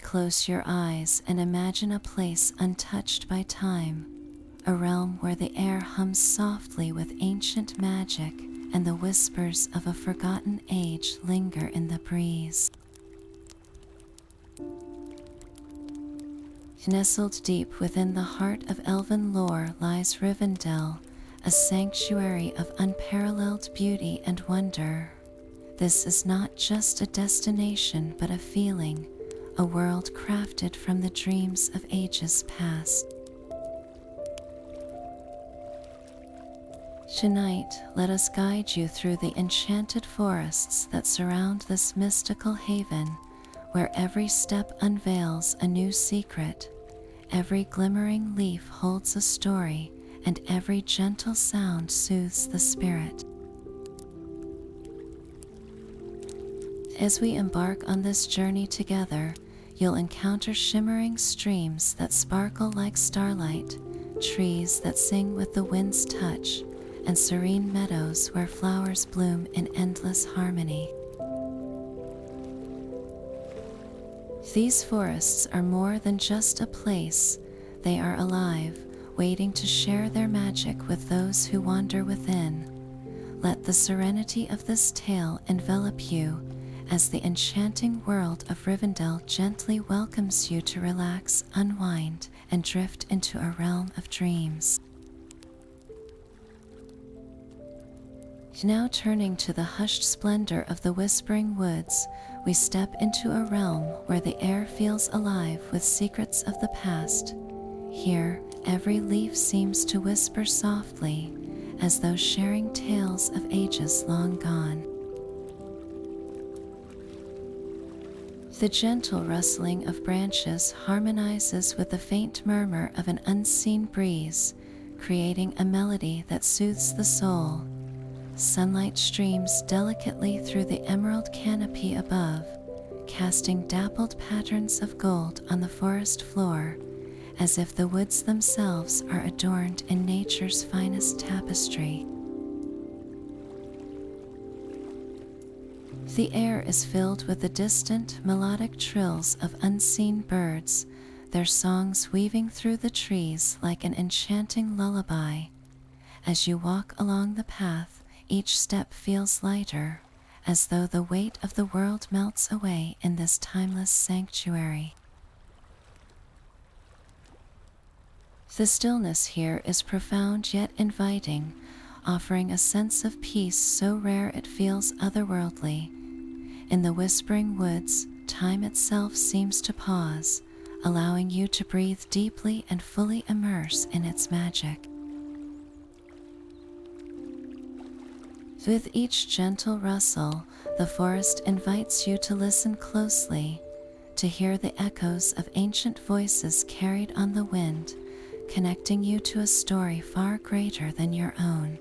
close your eyes and imagine a place untouched by time, a realm where the air hums softly with ancient magic and the whispers of a forgotten age linger in the breeze. Nestled deep within the heart of Elven lore lies Rivendell, a sanctuary of unparalleled beauty and wonder. This is not just a destination but a feeling, a world crafted from the dreams of ages past. Tonight, let us guide you through the enchanted forests that surround this mystical haven, where every step unveils a new secret, every glimmering leaf holds a story, and every gentle sound soothes the spirit. As we embark on this journey together, you'll encounter shimmering streams that sparkle like starlight, trees that sing with the wind's touch, and serene meadows where flowers bloom in endless harmony. These forests are more than just a place. They are alive, waiting to share their magic with those who wander within. Let the serenity of this tale envelop you as the enchanting world of Rivendell gently welcomes you to relax, unwind, and drift into a realm of dreams. Now turning to the hushed splendor of the whispering woods, we step into a realm where the air feels alive with secrets of the past. Here, every leaf seems to whisper softly, as though sharing tales of ages long gone. The gentle rustling of branches harmonizes with the faint murmur of an unseen breeze, creating a melody that soothes the soul. Sunlight streams delicately through the emerald canopy above, casting dappled patterns of gold on the forest floor, as if the woods themselves are adorned in nature's finest tapestry. The air is filled with the distant, melodic trills of unseen birds, their songs weaving through the trees like an enchanting lullaby. As you walk along the path, each step feels lighter, as though the weight of the world melts away in this timeless sanctuary. The stillness here is profound yet inviting, offering a sense of peace so rare it feels otherworldly. In the whispering woods, time itself seems to pause, allowing you to breathe deeply and fully immerse in its magic. With each gentle rustle, the forest invites you to listen closely, to hear the echoes of ancient voices carried on the wind, connecting you to a story far greater than your own.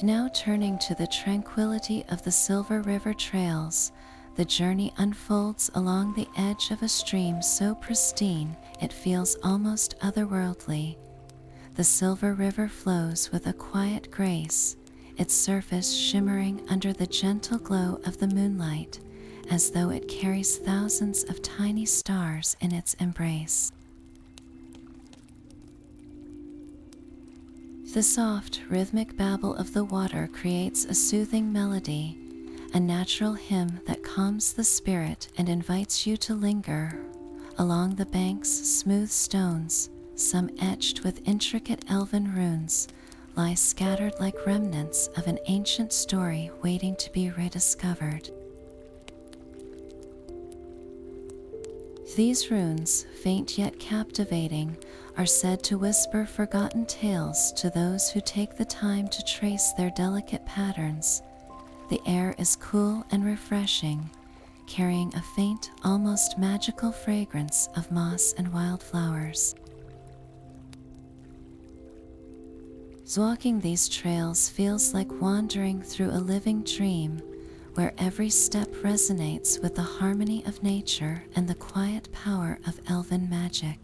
Now turning to the tranquility of the Silver River trails, the journey unfolds along the edge of a stream so pristine it feels almost otherworldly. The Silver River flows with a quiet grace, its surface shimmering under the gentle glow of the moonlight, as though it carries thousands of tiny stars in its embrace. The soft, rhythmic babble of the water creates a soothing melody, a natural hymn that calms the spirit and invites you to linger. Along the bank's smooth stones, some etched with intricate elven runes, lie scattered like remnants of an ancient story waiting to be rediscovered. These runes, faint yet captivating, are said to whisper forgotten tales to those who take the time to trace their delicate patterns. The air is cool and refreshing, carrying a faint, almost magical fragrance of moss and wildflowers. Walking these trails feels like wandering through a living dream, where every step resonates with the harmony of nature and the quiet power of elven magic.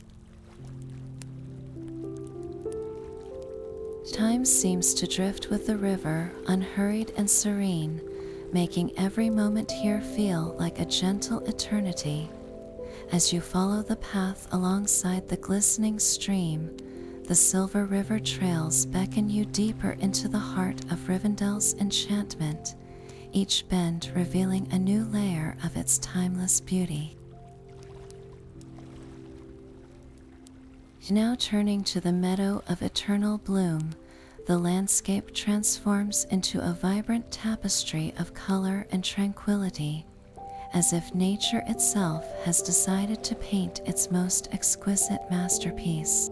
Time seems to drift with the river, unhurried and serene, making every moment here feel like a gentle eternity. As you follow the path alongside the glistening stream, the silver river trails beckon you deeper into the heart of Rivendell's enchantment, each bend revealing a new layer of its timeless beauty. Now turning to the Meadow of Eternal Bloom, the landscape transforms into a vibrant tapestry of color and tranquility, as if nature itself has decided to paint its most exquisite masterpiece.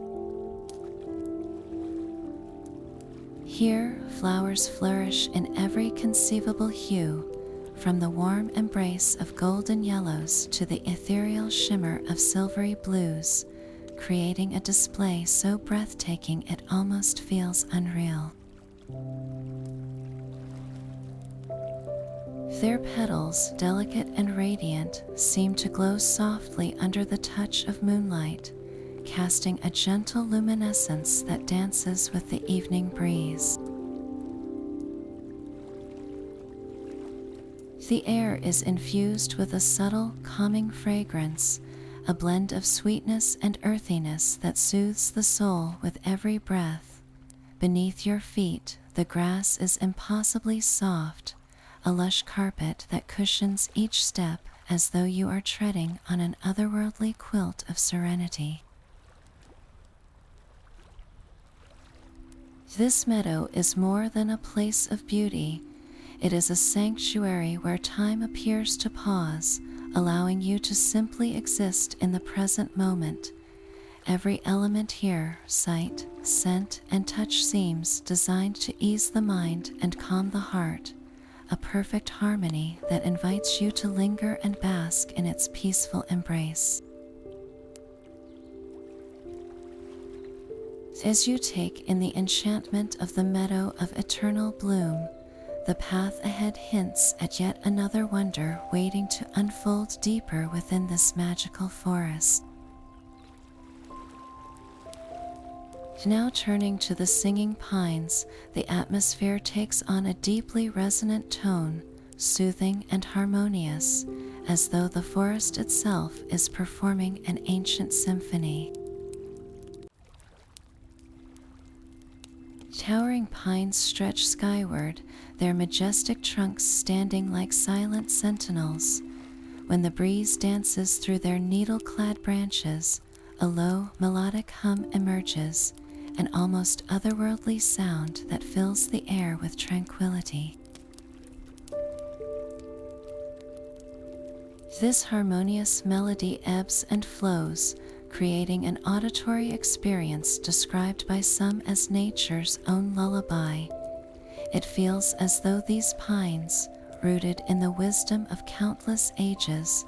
Here, flowers flourish in every conceivable hue, from the warm embrace of golden yellows to the ethereal shimmer of silvery blues, creating a display so breathtaking it almost feels unreal. Their petals, delicate and radiant, seem to glow softly under the touch of moonlight, casting a gentle luminescence that dances with the evening breeze. The air is infused with a subtle, calming fragrance, a blend of sweetness and earthiness that soothes the soul with every breath. Beneath your feet, the grass is impossibly soft, a lush carpet that cushions each step as though you are treading on an otherworldly quilt of serenity. This meadow is more than a place of beauty. It is a sanctuary where time appears to pause, allowing you to simply exist in the present moment. Every element here, sight, scent, and touch, seems designed to ease the mind and calm the heart, a perfect harmony that invites you to linger and bask in its peaceful embrace. As you take in the enchantment of the Meadow of Eternal Bloom, the path ahead hints at yet another wonder waiting to unfold deeper within this magical forest. Now turning to the singing pines, the atmosphere takes on a deeply resonant tone, soothing and harmonious, as though the forest itself is performing an ancient symphony. Towering pines stretch skyward, their majestic trunks standing like silent sentinels. When the breeze dances through their needle-clad branches, a low, melodic hum emerges, an almost otherworldly sound that fills the air with tranquility. This harmonious melody ebbs and flows, creating an auditory experience described by some as nature's own lullaby. It feels as though these pines, rooted in the wisdom of countless ages,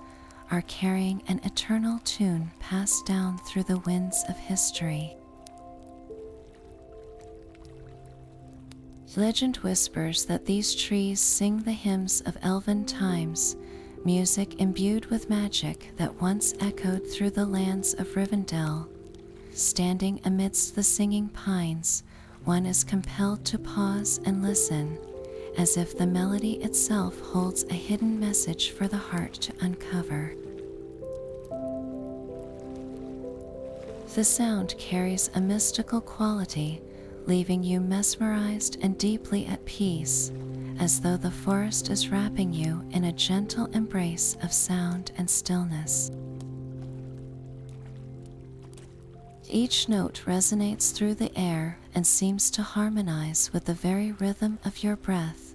are carrying an eternal tune passed down through the winds of history. Legend whispers that these trees sing the hymns of Elven times, music imbued with magic that once echoed through the lands of Rivendell. Standing amidst the singing pines, one is compelled to pause and listen, as if the melody itself holds a hidden message for the heart to uncover. The sound carries a mystical quality, leaving you mesmerized and deeply at peace, as though the forest is wrapping you in a gentle embrace of sound and stillness. Each note resonates through the air and seems to harmonize with the very rhythm of your breath,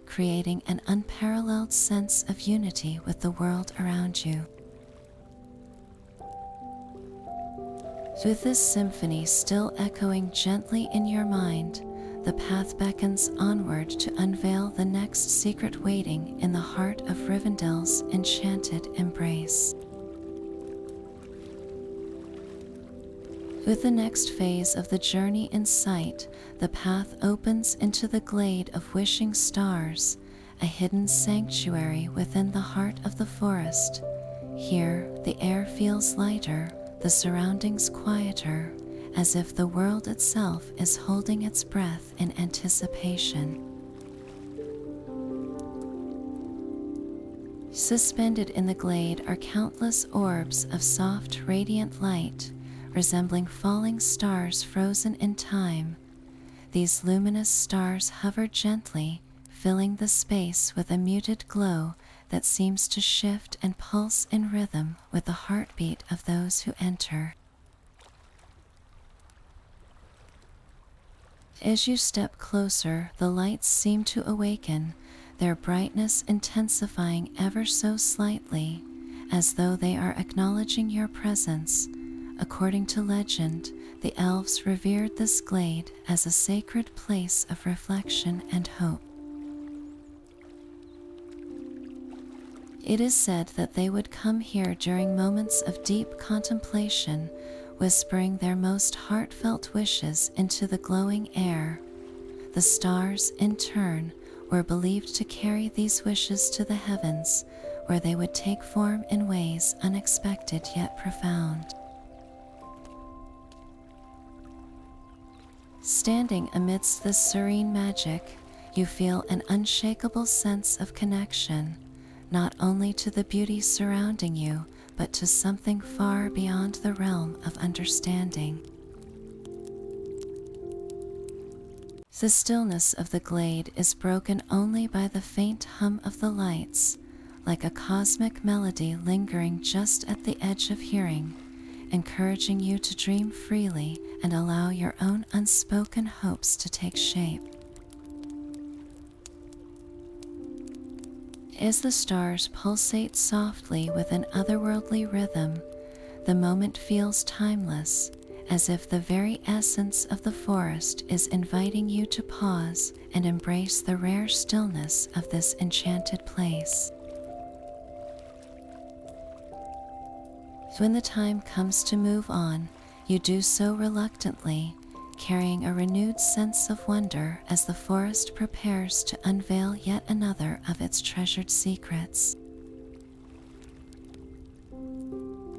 creating an unparalleled sense of unity with the world around you. With this symphony still echoing gently in your mind, the path beckons onward to unveil the next secret waiting in the heart of Rivendell's enchanted embrace. With the next phase of the journey in sight, the path opens into the glade of wishing stars, a hidden sanctuary within the heart of the forest. Here, the air feels lighter, the surroundings quieter, as if the world itself is holding its breath in anticipation. Suspended in the glade are countless orbs of soft, radiant light, resembling falling stars frozen in time. These luminous stars hover gently, filling the space with a muted glow that seems to shift and pulse in rhythm with the heartbeat of those who enter. As you step closer, the lights seem to awaken, their brightness intensifying ever so slightly, as though they are acknowledging your presence. According to legend, the elves revered this glade as a sacred place of reflection and hope. It is said that they would come here during moments of deep contemplation, whispering their most heartfelt wishes into the glowing air. The stars, in turn, were believed to carry these wishes to the heavens, where they would take form in ways unexpected yet profound. Standing amidst this serene magic, you feel an unshakable sense of connection, not only to the beauty surrounding you, but to something far beyond the realm of understanding. The stillness of the glade is broken only by the faint hum of the lights, like a cosmic melody lingering just at the edge of hearing, encouraging you to dream freely and allow your own unspoken hopes to take shape. As the stars pulsate softly with an otherworldly rhythm, the moment feels timeless, as if the very essence of the forest is inviting you to pause and embrace the rare stillness of this enchanted place. When the time comes to move on, you do so reluctantly, carrying a renewed sense of wonder as the forest prepares to unveil yet another of its treasured secrets.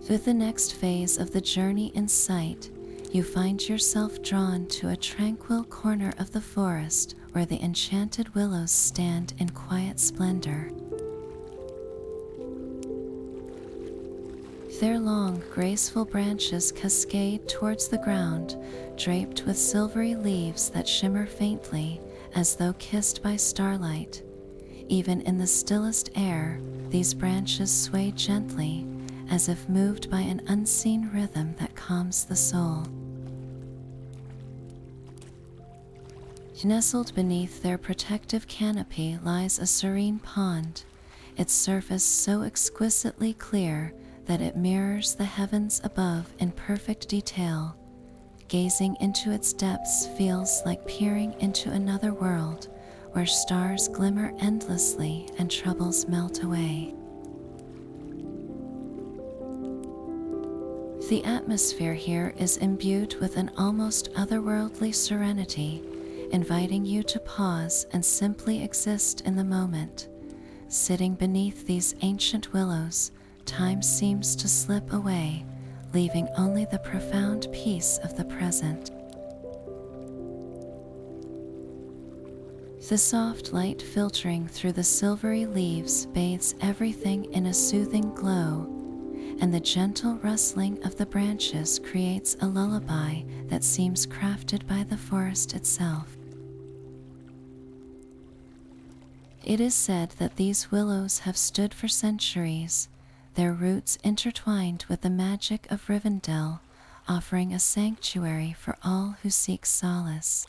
With the next phase of the journey in sight, you find yourself drawn to a tranquil corner of the forest where the enchanted willows stand in quiet splendor. Their long, graceful branches cascade towards the ground, draped with silvery leaves that shimmer faintly, as though kissed by starlight. Even in the stillest air, these branches sway gently, as if moved by an unseen rhythm that calms the soul. Nestled beneath their protective canopy lies a serene pond, its surface so exquisitely clear that it mirrors the heavens above in perfect detail. Gazing into its depths feels like peering into another world, where stars glimmer endlessly and troubles melt away. The atmosphere here is imbued with an almost otherworldly serenity, inviting you to pause and simply exist in the moment. Sitting beneath these ancient willows, time seems to slip away, leaving only the profound peace of the present. The soft light filtering through the silvery leaves bathes everything in a soothing glow, and the gentle rustling of the branches creates a lullaby that seems crafted by the forest itself. It is said that these willows have stood for centuries, their roots intertwined with the magic of Rivendell, offering a sanctuary for all who seek solace.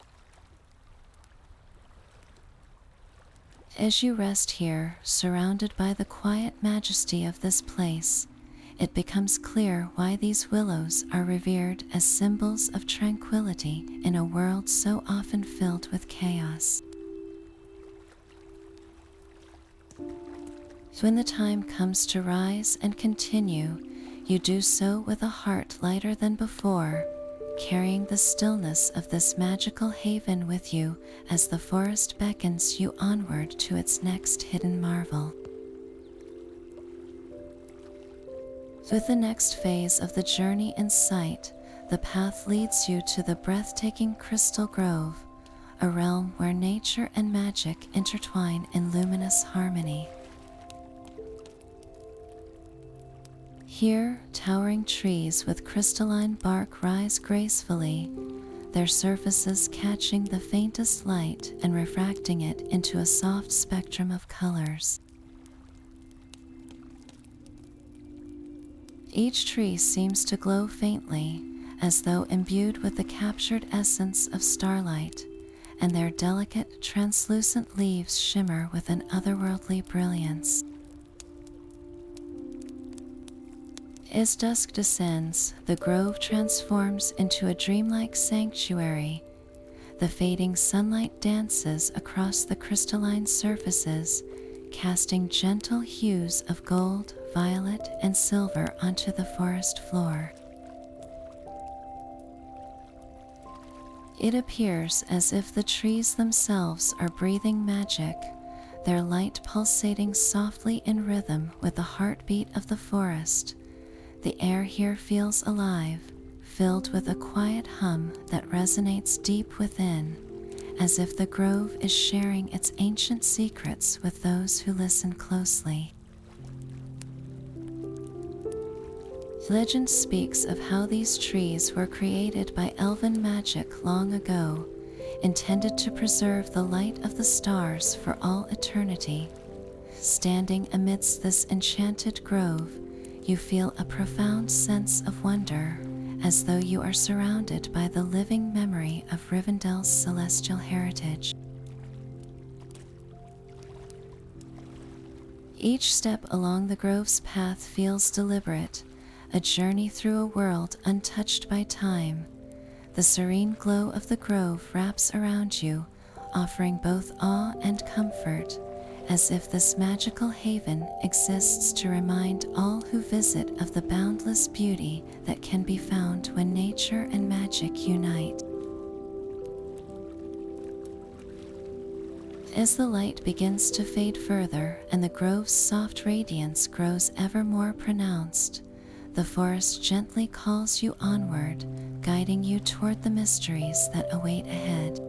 As you rest here, surrounded by the quiet majesty of this place, it becomes clear why these willows are revered as symbols of tranquility in a world so often filled with chaos. When the time comes to rise and continue, you do so with a heart lighter than before, carrying the stillness of this magical haven with you as the forest beckons you onward to its next hidden marvel. With the next phase of the journey in sight, the path leads you to the breathtaking Crystal Grove, a realm where nature and magic intertwine in luminous harmony. Here, towering trees with crystalline bark rise gracefully, their surfaces catching the faintest light and refracting it into a soft spectrum of colors. Each tree seems to glow faintly, as though imbued with the captured essence of starlight, and their delicate, translucent leaves shimmer with an otherworldly brilliance. As dusk descends, the grove transforms into a dreamlike sanctuary. The fading sunlight dances across the crystalline surfaces, casting gentle hues of gold, violet, and silver onto the forest floor. It appears as if the trees themselves are breathing magic, their light pulsating softly in rhythm with the heartbeat of the forest. The air here feels alive, filled with a quiet hum that resonates deep within, as if the grove is sharing its ancient secrets with those who listen closely. Legend speaks of how these trees were created by Elven magic long ago, intended to preserve the light of the stars for all eternity. Standing amidst this enchanted grove, you feel a profound sense of wonder, as though you are surrounded by the living memory of Rivendell's celestial heritage. Each step along the grove's path feels deliberate, a journey through a world untouched by time. The serene glow of the grove wraps around you, offering both awe and comfort, as if this magical haven exists to remind all who visit of the boundless beauty that can be found when nature and magic unite. As the light begins to fade further and the grove's soft radiance grows ever more pronounced, the forest gently calls you onward, guiding you toward the mysteries that await ahead.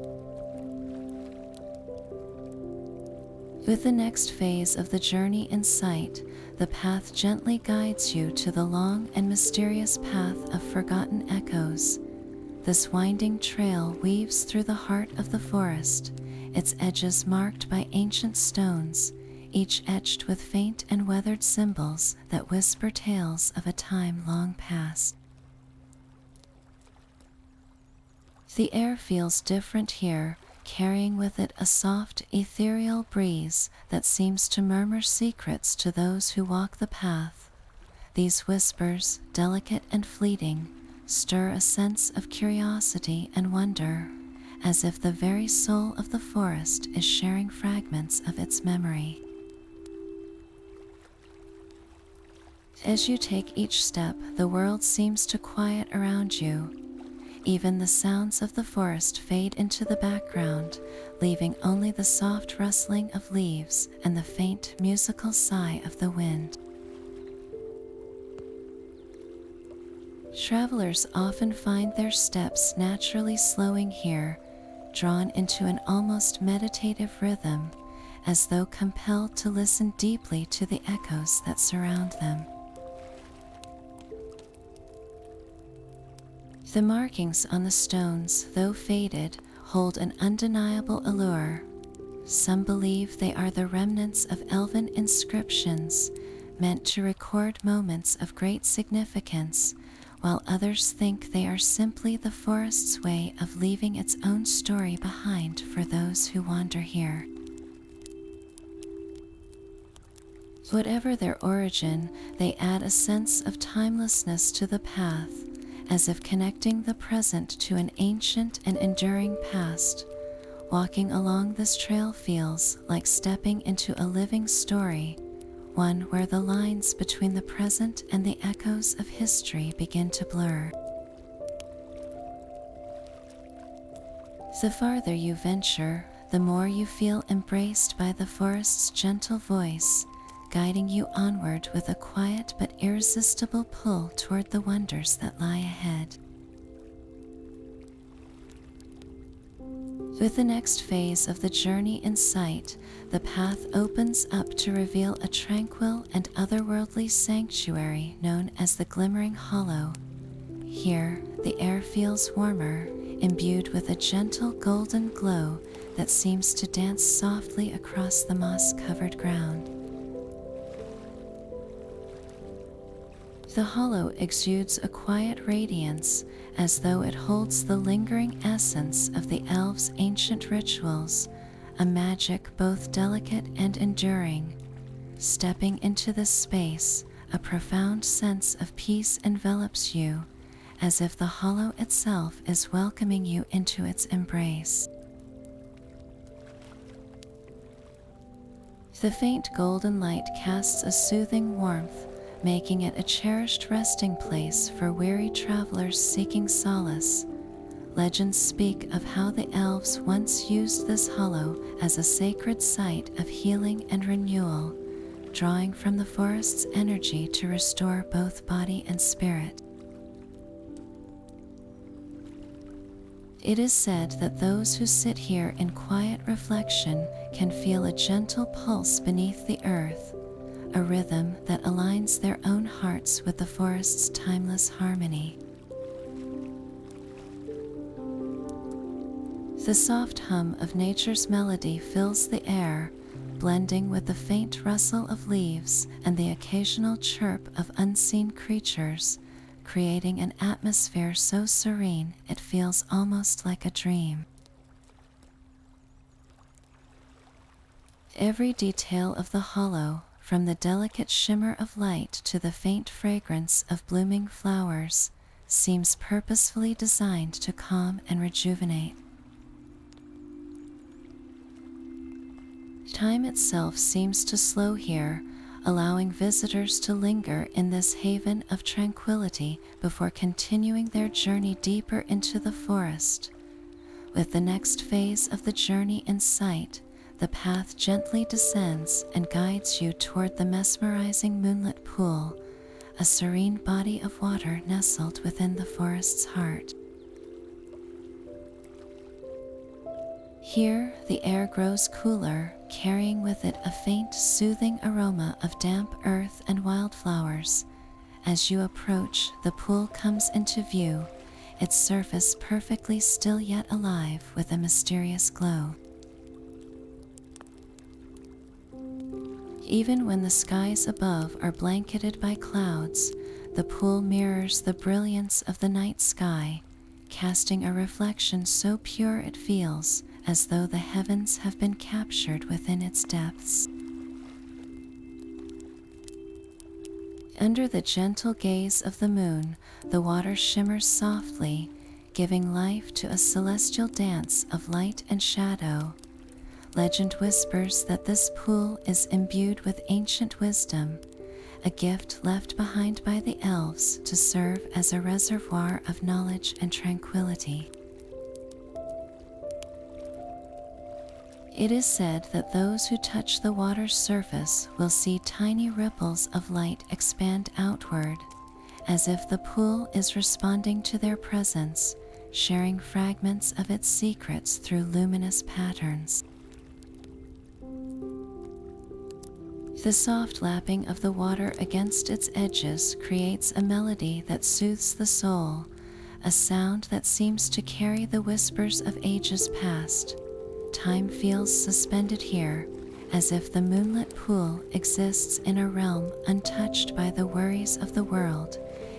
With the next phase of the journey in sight, the path gently guides you to the long and mysterious path of forgotten echoes. This winding trail weaves through the heart of the forest, its edges marked by ancient stones, each etched with faint and weathered symbols that whisper tales of a time long past. The air feels different here, carrying with it a soft, ethereal breeze that seems to murmur secrets to those who walk the path. These whispers, delicate and fleeting, stir a sense of curiosity and wonder, as if the very soul of the forest is sharing fragments of its memory. As you take each step, the world seems to quiet around you. Even the sounds of the forest fade into the background, leaving only the soft rustling of leaves and the faint musical sigh of the wind. Travelers often find their steps naturally slowing here, drawn into an almost meditative rhythm, as though compelled to listen deeply to the echoes that surround them. The markings on the stones, though faded, hold an undeniable allure. Some believe they are the remnants of Elven inscriptions, meant to record moments of great significance, while others think they are simply the forest's way of leaving its own story behind for those who wander here. Whatever their origin, they add a sense of timelessness to the path, as if connecting the present to an ancient and enduring past. Walking along this trail feels like stepping into a living story, one where the lines between the present and the echoes of history begin to blur. The farther you venture, the more you feel embraced by the forest's gentle voice, guiding you onward with a quiet but irresistible pull toward the wonders that lie ahead. With the next phase of the journey in sight, the path opens up to reveal a tranquil and otherworldly sanctuary known as the Glimmering Hollow. Here, the air feels warmer, imbued with a gentle golden glow that seems to dance softly across the moss-covered ground. The hollow exudes a quiet radiance, as though it holds the lingering essence of the elves' ancient rituals, a magic both delicate and enduring. Stepping into this space, a profound sense of peace envelops you, as if the hollow itself is welcoming you into its embrace. The faint golden light casts a soothing warmth, making it a cherished resting place for weary travelers seeking solace. Legends speak of how the elves once used this hollow as a sacred site of healing and renewal, drawing from the forest's energy to restore both body and spirit. It is said that those who sit here in quiet reflection can feel a gentle pulse beneath the earth, a rhythm that aligns their own hearts with the forest's timeless harmony. The soft hum of nature's melody fills the air, blending with the faint rustle of leaves and the occasional chirp of unseen creatures, creating an atmosphere so serene it feels almost like a dream. Every detail of the hollow, from the delicate shimmer of light to the faint fragrance of blooming flowers, seems purposefully designed to calm and rejuvenate. Time itself seems to slow here, allowing visitors to linger in this haven of tranquility before continuing their journey deeper into the forest. With the next phase of the journey in sight, the path gently descends and guides you toward the mesmerizing moonlit pool, a serene body of water nestled within the forest's heart. Here, the air grows cooler, carrying with it a faint, soothing aroma of damp earth and wildflowers. As you approach, the pool comes into view, its surface perfectly still yet alive with a mysterious glow. Even when the skies above are blanketed by clouds, the pool mirrors the brilliance of the night sky, casting a reflection so pure it feels as though the heavens have been captured within its depths. Under the gentle gaze of the moon, the water shimmers softly, giving life to a celestial dance of light and shadow. Legend whispers that this pool is imbued with ancient wisdom, a gift left behind by the elves to serve as a reservoir of knowledge and tranquility. It is said that those who touch the water's surface will see tiny ripples of light expand outward, as if the pool is responding to their presence, sharing fragments of its secrets through luminous patterns. The soft lapping of the water against its edges creates a melody that soothes the soul, a sound that seems to carry the whispers of ages past. Time feels suspended here, as if the moonlit pool exists in a realm untouched by the worries of the world,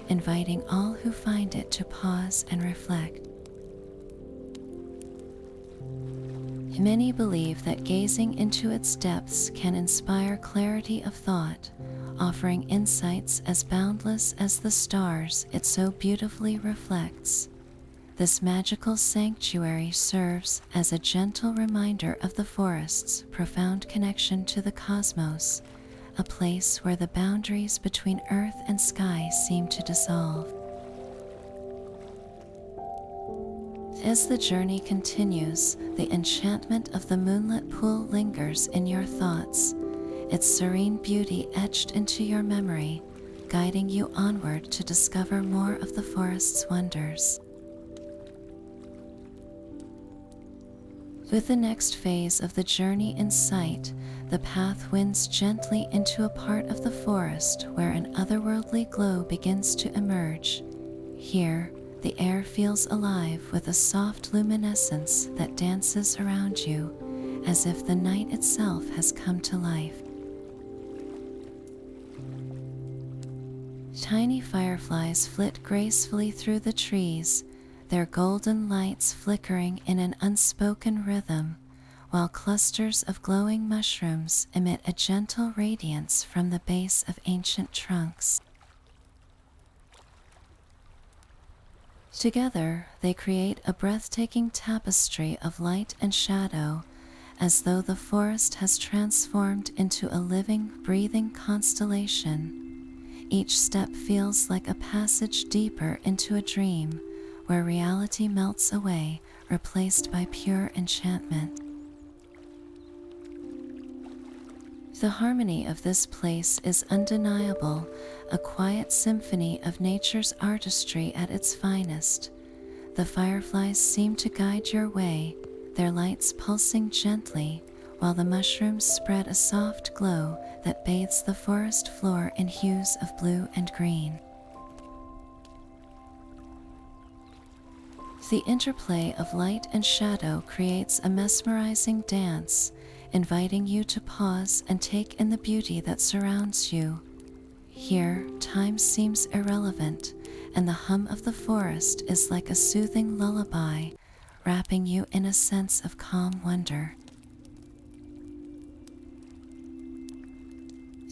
inviting all who find it to pause and reflect. Many believe that gazing into its depths can inspire clarity of thought, offering insights as boundless as the stars it so beautifully reflects. This magical sanctuary serves as a gentle reminder of the forest's profound connection to the cosmos, a place where the boundaries between earth and sky seem to dissolve. As the journey continues, the enchantment of the moonlit pool lingers in your thoughts, its serene beauty etched into your memory, guiding you onward to discover more of the forest's wonders. With the next phase of the journey in sight, the path winds gently into a part of the forest where an otherworldly glow begins to emerge. Here, the air feels alive with a soft luminescence that dances around you, as if the night itself has come to life. Tiny fireflies flit gracefully through the trees, their golden lights flickering in an unspoken rhythm, while clusters of glowing mushrooms emit a gentle radiance from the base of ancient trunks. Together, they create a breathtaking tapestry of light and shadow, as though the forest has transformed into a living, breathing constellation. Each step feels like a passage deeper into a dream, where reality melts away, replaced by pure enchantment. The harmony of this place is undeniable, a quiet symphony of nature's artistry at its finest. The fireflies seem to guide your way, their lights pulsing gently, while the mushrooms spread a soft glow that bathes the forest floor in hues of blue and green. The interplay of light and shadow creates a mesmerizing dance, inviting you to pause and take in the beauty that surrounds you. Here, time seems irrelevant, and the hum of the forest is like a soothing lullaby, wrapping you in a sense of calm wonder.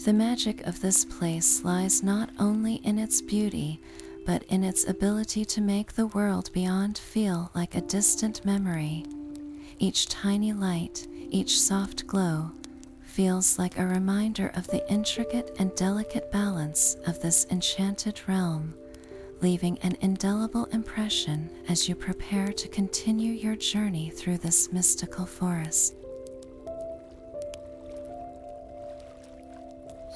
The magic of this place lies not only in its beauty, but in its ability to make the world beyond feel like a distant memory. Each tiny light, each soft glow, feels like a reminder of the intricate and delicate balance of this enchanted realm, leaving an indelible impression as you prepare to continue your journey through this mystical forest.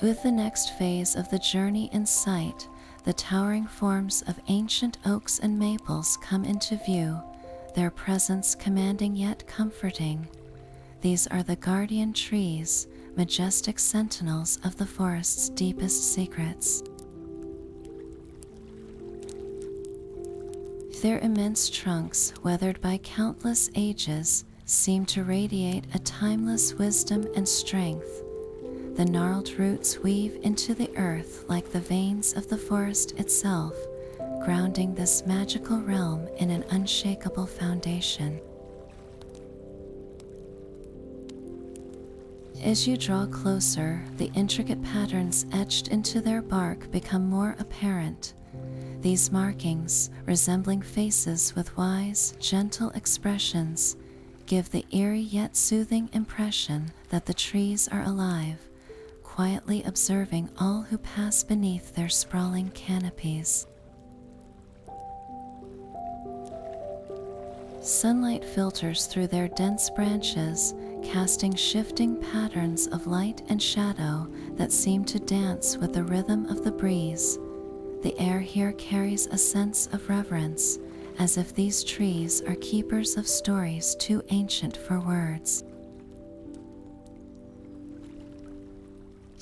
With the next phase of the journey in sight, the towering forms of ancient oaks and maples come into view, their presence commanding yet comforting. These are the guardian trees, majestic sentinels of the forest's deepest secrets. Their immense trunks, weathered by countless ages, seem to radiate a timeless wisdom and strength. The gnarled roots weave into the earth like the veins of the forest itself, grounding this magical realm in an unshakable foundation. As you draw closer, the intricate patterns etched into their bark become more apparent. These markings, resembling faces with wise, gentle expressions, give the eerie yet soothing impression that the trees are alive, quietly observing all who pass beneath their sprawling canopies. Sunlight filters through their dense branches, casting shifting patterns of light and shadow that seem to dance with the rhythm of the breeze. The air here carries a sense of reverence, as if these trees are keepers of stories too ancient for words.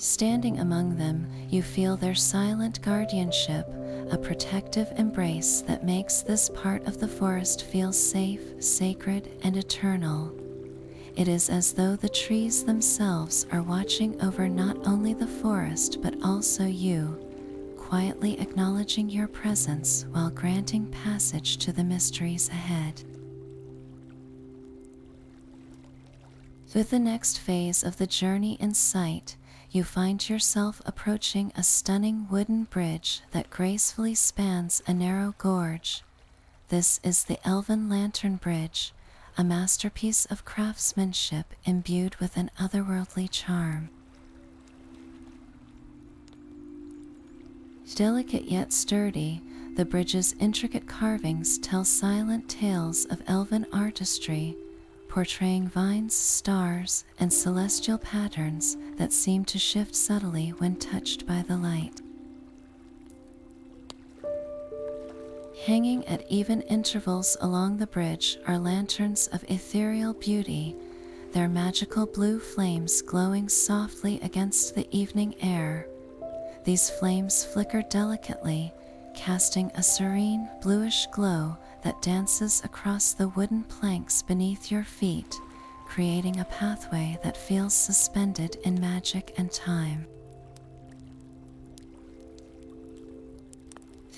Standing among them, you feel their silent guardianship, a protective embrace that makes this part of the forest feel safe, sacred, and eternal. It is as though the trees themselves are watching over not only the forest but also you, quietly acknowledging your presence while granting passage to the mysteries ahead. With the next phase of the journey in sight, you find yourself approaching a stunning wooden bridge that gracefully spans a narrow gorge. This is the Elven Lantern Bridge, a masterpiece of craftsmanship imbued with an otherworldly charm. Delicate yet sturdy, the bridge's intricate carvings tell silent tales of elven artistry, portraying vines, stars, and celestial patterns that seem to shift subtly when touched by the light. Hanging at even intervals along the bridge are lanterns of ethereal beauty, their magical blue flames glowing softly against the evening air. These flames flicker delicately, casting a serene, bluish glow that dances across the wooden planks beneath your feet, creating a pathway that feels suspended in magic and time.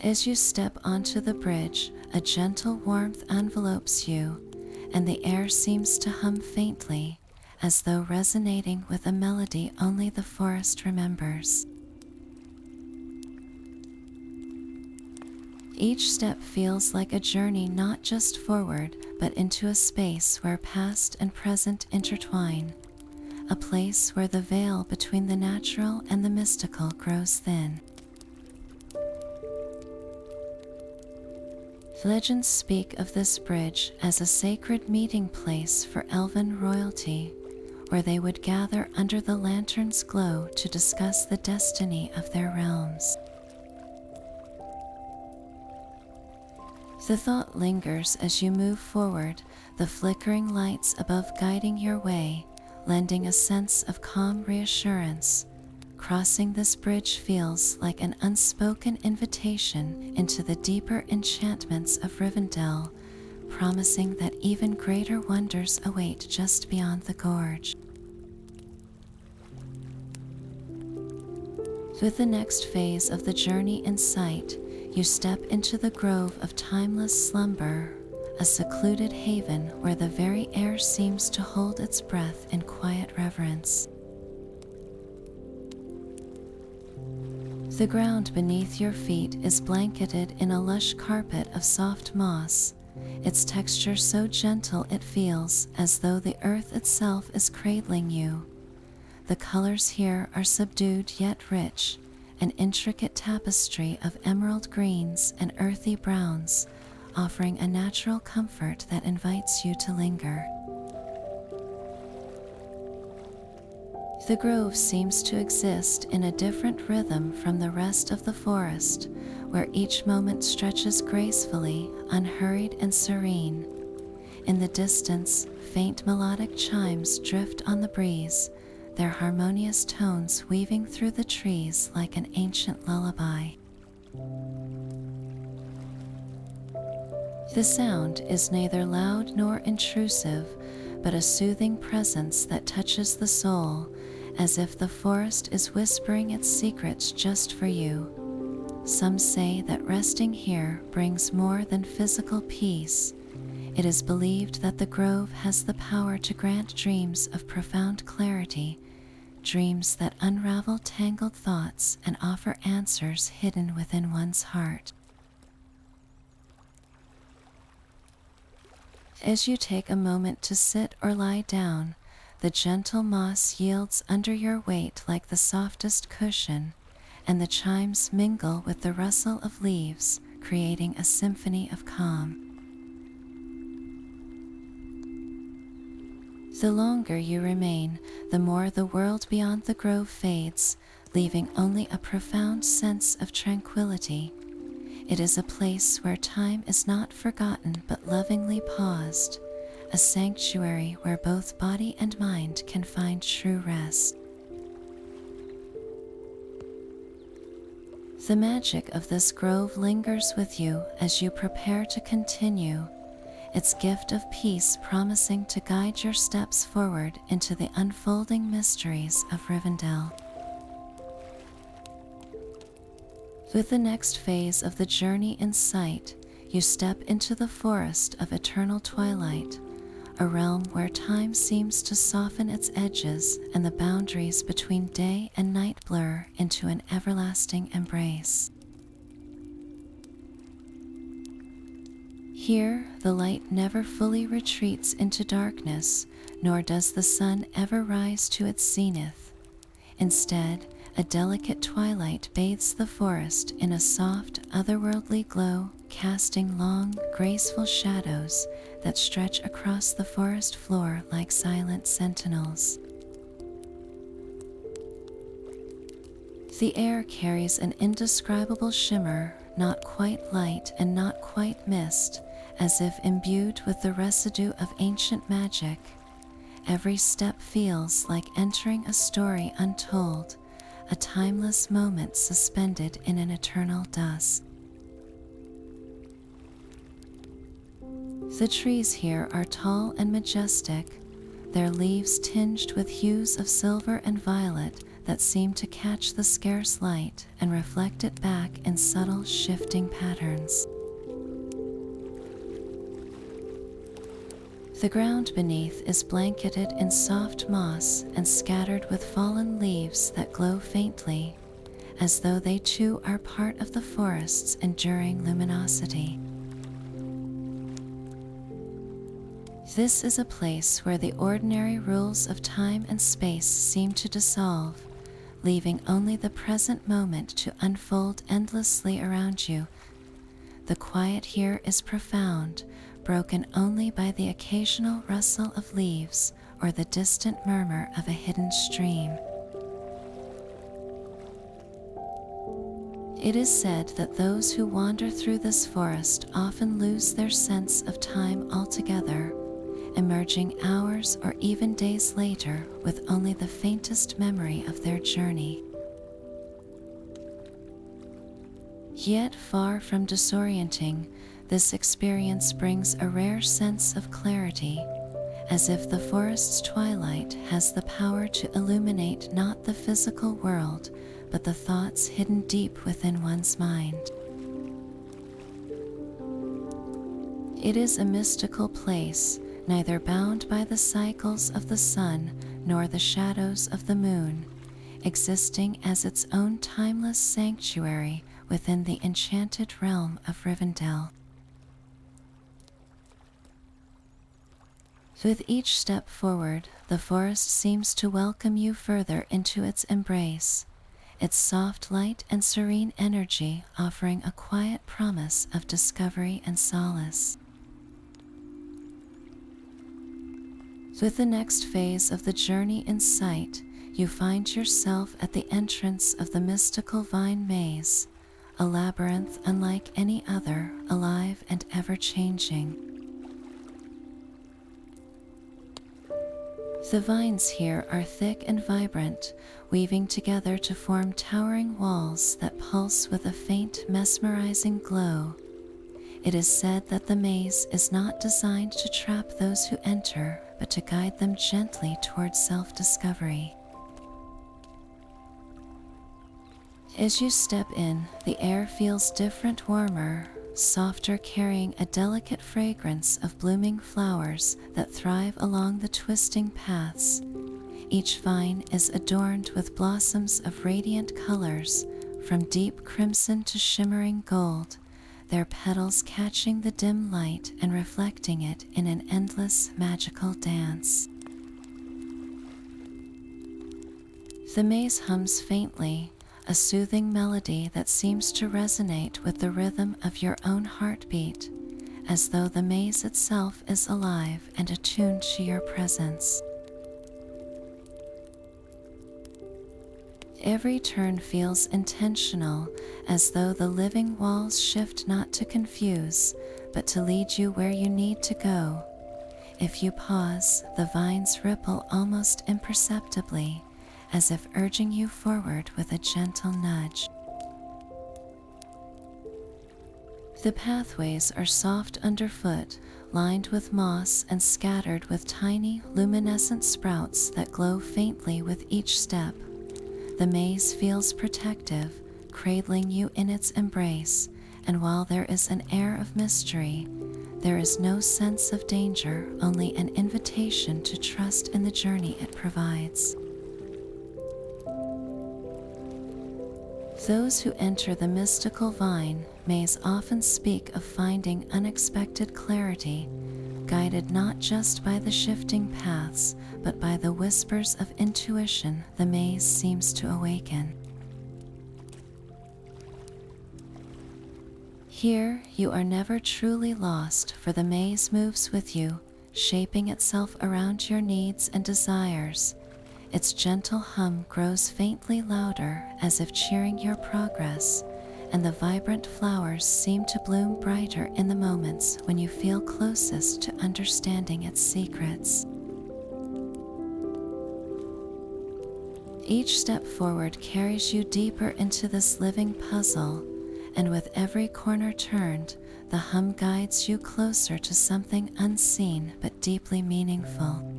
As you step onto the bridge, a gentle warmth envelopes you, and the air seems to hum faintly, as though resonating with a melody only the forest remembers. Each step feels like a journey not just forward, but into a space where past and present intertwine, a place where the veil between the natural and the mystical grows thin. Legends speak of this bridge as a sacred meeting place for Elven royalty, where they would gather under the lantern's glow to discuss the destiny of their realms. The thought lingers as you move forward, the flickering lights above guiding your way, lending a sense of calm reassurance. Crossing this bridge feels like an unspoken invitation into the deeper enchantments of Rivendell, promising that even greater wonders await just beyond the gorge. With the next phase of the journey in sight, you step into the grove of timeless slumber, a secluded haven where the very air seems to hold its breath in quiet reverence. The ground beneath your feet is blanketed in a lush carpet of soft moss, its texture so gentle it feels as though the earth itself is cradling you. The colors here are subdued yet rich, an intricate tapestry of emerald greens and earthy browns, offering a natural comfort that invites you to linger. The grove seems to exist in a different rhythm from the rest of the forest, where each moment stretches gracefully, unhurried and serene. In the distance, faint melodic chimes drift on the breeze, their harmonious tones weaving through the trees like an ancient lullaby. The sound is neither loud nor intrusive, but a soothing presence that touches the soul, as if the forest is whispering its secrets just for you. Some say that resting here brings more than physical peace. It is believed that the grove has the power to grant dreams of profound clarity, dreams that unravel tangled thoughts and offer answers hidden within one's heart. As you take a moment to sit or lie down, the gentle moss yields under your weight like the softest cushion, and the chimes mingle with the rustle of leaves, creating a symphony of calm. The longer you remain, the more the world beyond the grove fades, leaving only a profound sense of tranquility. It is a place where time is not forgotten but lovingly paused, a sanctuary where both body and mind can find true rest. The magic of this grove lingers with you as you prepare to continue, its gift of peace promising to guide your steps forward into the unfolding mysteries of Rivendell. With the next phase of the journey in sight, you step into the forest of eternal twilight, a realm where time seems to soften its edges and the boundaries between day and night blur into an everlasting embrace. Here, the light never fully retreats into darkness, nor does the sun ever rise to its zenith. Instead, a delicate twilight bathes the forest in a soft, otherworldly glow, casting long, graceful shadows that stretch across the forest floor like silent sentinels. The air carries an indescribable shimmer, not quite light and not quite mist, as if imbued with the residue of ancient magic. Every step feels like entering a story untold, a timeless moment suspended in an eternal dusk. The trees here are tall and majestic, their leaves tinged with hues of silver and violet that seem to catch the scarce light and reflect it back in subtle shifting patterns. The ground beneath is blanketed in soft moss and scattered with fallen leaves that glow faintly, as though they too are part of the forest's enduring luminosity. This is a place where the ordinary rules of time and space seem to dissolve, leaving only the present moment to unfold endlessly around you. The quiet here is profound, broken only by the occasional rustle of leaves or the distant murmur of a hidden stream. It is said that those who wander through this forest often lose their sense of time altogether, emerging hours or even days later with only the faintest memory of their journey. Yet far from disorienting, this experience brings a rare sense of clarity, as if the forest's twilight has the power to illuminate not the physical world, but the thoughts hidden deep within one's mind. It is a mystical place, neither bound by the cycles of the sun nor the shadows of the moon, existing as its own timeless sanctuary within the enchanted realm of Rivendell. With each step forward, the forest seems to welcome you further into its embrace, its soft light and serene energy offering a quiet promise of discovery and solace. With the next phase of the journey in sight, you find yourself at the entrance of the mystical vine maze, a labyrinth unlike any other, alive and ever-changing. The vines here are thick and vibrant, weaving together to form towering walls that pulse with a faint, mesmerizing glow. It is said that the maze is not designed to trap those who enter, but to guide them gently towards self-discovery. As you step in, the air feels different, warmer, softer, carrying a delicate fragrance of blooming flowers that thrive along the twisting paths. Each vine is adorned with blossoms of radiant colors, from deep crimson to shimmering gold, their petals catching the dim light and reflecting it in an endless magical dance. The maze hums faintly, a soothing melody that seems to resonate with the rhythm of your own heartbeat, as though the maze itself is alive and attuned to your presence. Every turn feels intentional, as though the living walls shift not to confuse, but to lead you where you need to go. If you pause, the vines ripple almost imperceptibly, as if urging you forward with a gentle nudge. The pathways are soft underfoot, lined with moss and scattered with tiny, luminescent sprouts that glow faintly with each step. The maze feels protective, cradling you in its embrace, and while there is an air of mystery, there is no sense of danger, only an invitation to trust in the journey it provides. Those who enter the mystical vine maze often speak of finding unexpected clarity, guided not just by the shifting paths, but by the whispers of intuition the maze seems to awaken. Here, you are never truly lost, for the maze moves with you, shaping itself around your needs and desires. Its gentle hum grows faintly louder, as if cheering your progress, and the vibrant flowers seem to bloom brighter in the moments when you feel closest to understanding its secrets. Each step forward carries you deeper into this living puzzle, and with every corner turned, the hum guides you closer to something unseen but deeply meaningful.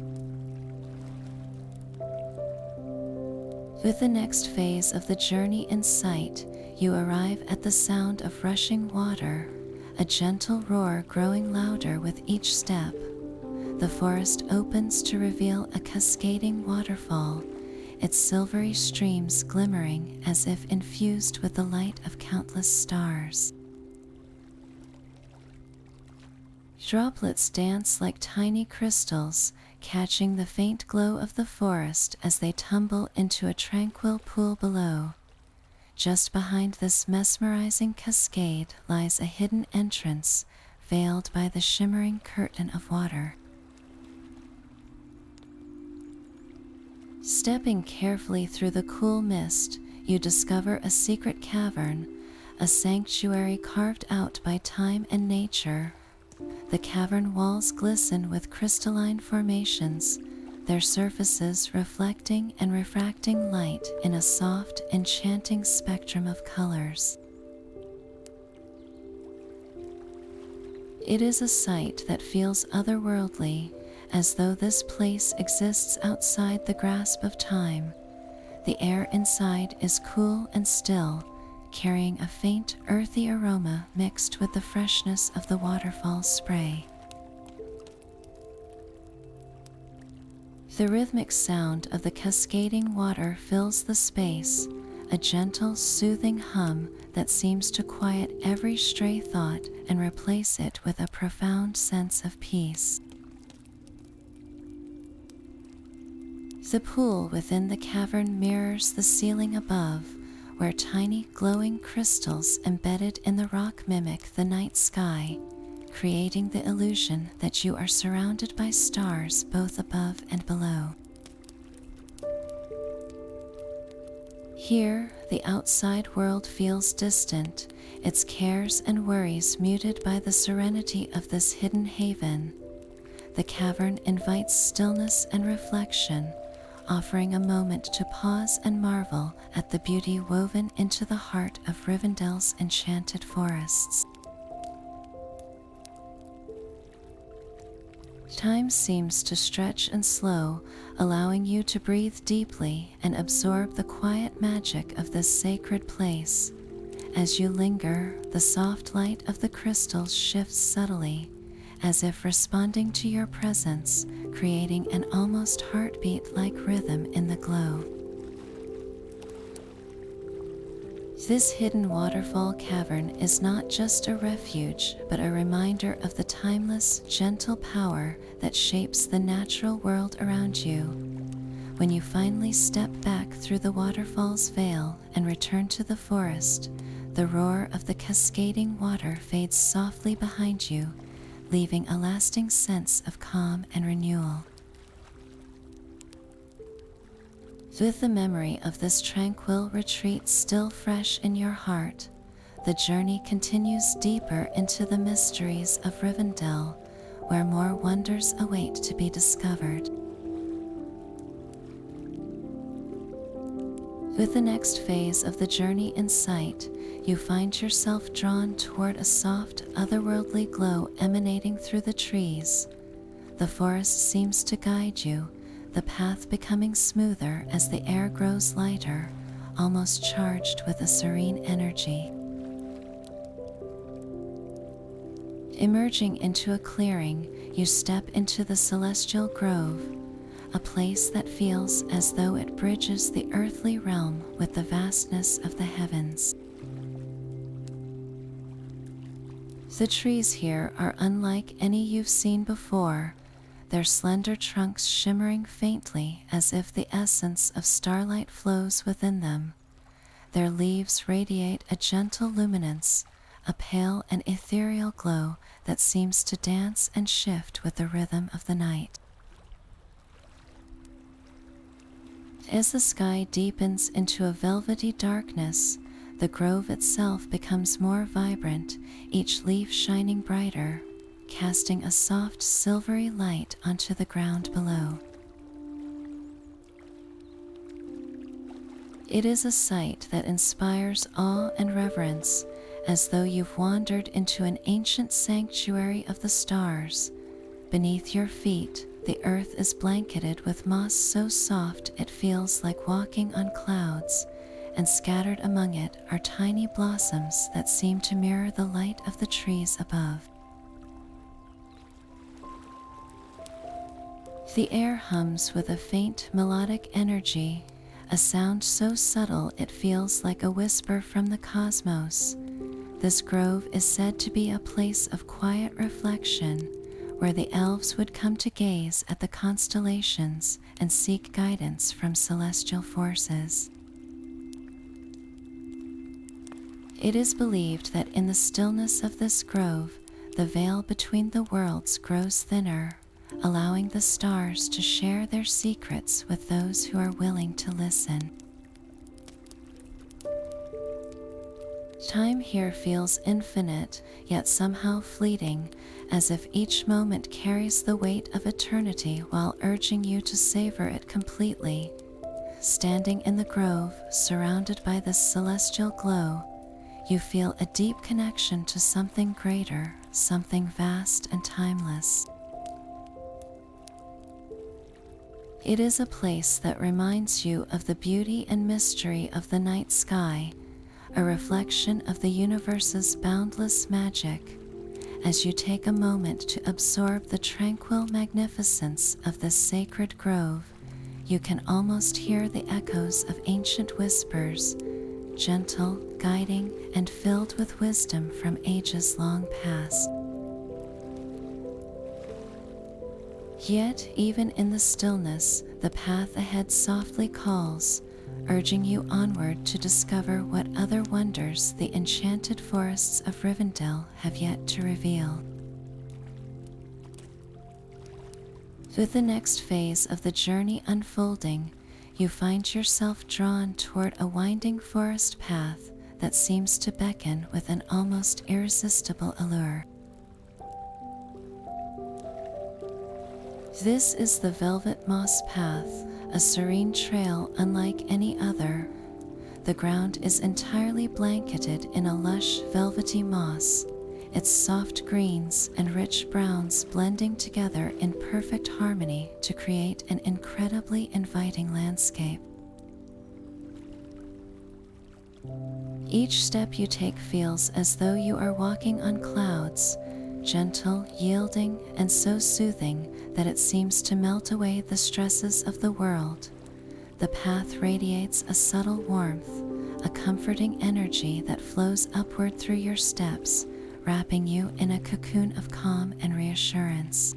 With the next phase of the journey in sight, you arrive at the sound of rushing water, a gentle roar growing louder with each step. The forest opens to reveal a cascading waterfall, its silvery streams glimmering as if infused with the light of countless stars. Droplets dance like tiny crystals, catching the faint glow of the forest as they tumble into a tranquil pool below. Just behind this mesmerizing cascade lies a hidden entrance, veiled by the shimmering curtain of water. Stepping carefully through the cool mist, you discover a secret cavern, a sanctuary carved out by time and nature. The cavern walls glisten with crystalline formations, their surfaces reflecting and refracting light in a soft, enchanting spectrum of colors. It is a sight that feels otherworldly, as though this place exists outside the grasp of time. The air inside is cool and still, carrying a faint, earthy aroma mixed with the freshness of the waterfall's spray. The rhythmic sound of the cascading water fills the space, a gentle, soothing hum that seems to quiet every stray thought and replace it with a profound sense of peace. The pool within the cavern mirrors the ceiling above, where tiny glowing crystals embedded in the rock mimic the night sky, creating the illusion that you are surrounded by stars both above and below. Here, the outside world feels distant, its cares and worries muted by the serenity of this hidden haven. The cavern invites stillness and reflection, offering a moment to pause and marvel at the beauty woven into the heart of Rivendell's enchanted forests. Time seems to stretch and slow, allowing you to breathe deeply and absorb the quiet magic of this sacred place. As you linger, the soft light of the crystals shifts subtly, as if responding to your presence, creating an almost heartbeat-like rhythm in the glow. This hidden waterfall cavern is not just a refuge, but a reminder of the timeless, gentle power that shapes the natural world around you. When you finally step back through the waterfall's veil and return to the forest, the roar of the cascading water fades softly behind you, leaving a lasting sense of calm and renewal. With the memory of this tranquil retreat still fresh in your heart, the journey continues deeper into the mysteries of Rivendell, where more wonders await to be discovered. With the next phase of the journey in sight, you find yourself drawn toward a soft, otherworldly glow emanating through the trees. The forest seems to guide you, the path becoming smoother as the air grows lighter, almost charged with a serene energy. Emerging into a clearing, you step into the celestial grove, a place that feels as though it bridges the earthly realm with the vastness of the heavens. The trees here are unlike any you've seen before, their slender trunks shimmering faintly as if the essence of starlight flows within them. Their leaves radiate a gentle luminance, a pale and ethereal glow that seems to dance and shift with the rhythm of the night. As the sky deepens into a velvety darkness, the grove itself becomes more vibrant, each leaf shining brighter, casting a soft silvery light onto the ground below. It is a sight that inspires awe and reverence, as though you've wandered into an ancient sanctuary of the stars. Beneath your feet, the earth is blanketed with moss so soft it feels like walking on clouds, and scattered among it are tiny blossoms that seem to mirror the light of the trees above. The air hums with a faint melodic energy, a sound so subtle it feels like a whisper from the cosmos. This grove is said to be a place of quiet reflection, where the elves would come to gaze at the constellations and seek guidance from celestial forces. It is believed that in the stillness of this grove, the veil between the worlds grows thinner, allowing the stars to share their secrets with those who are willing to listen. Time here feels infinite, yet somehow fleeting, as if each moment carries the weight of eternity while urging you to savor it completely. Standing in the grove, surrounded by this celestial glow, you feel a deep connection to something greater, something vast and timeless. It is a place that reminds you of the beauty and mystery of the night sky, a reflection of the universe's boundless magic. As you take a moment to absorb the tranquil magnificence of this sacred grove, you can almost hear the echoes of ancient whispers, gentle, guiding, and filled with wisdom from ages long past. Yet, even in the stillness, the path ahead softly calls, urging you onward to discover what other wonders the Enchanted Forests of Rivendell have yet to reveal. With the next phase of the journey unfolding, you find yourself drawn toward a winding forest path that seems to beckon with an almost irresistible allure. This is the Velvet Moss Path, a serene trail unlike any other. The ground is entirely blanketed in a lush, velvety moss, its soft greens and rich browns blending together in perfect harmony to create an incredibly inviting landscape. Each step you take feels as though you are walking on clouds, gentle, yielding, and so soothing that it seems to melt away the stresses of the world. The path radiates a subtle warmth, a comforting energy that flows upward through your steps, wrapping you in a cocoon of calm and reassurance.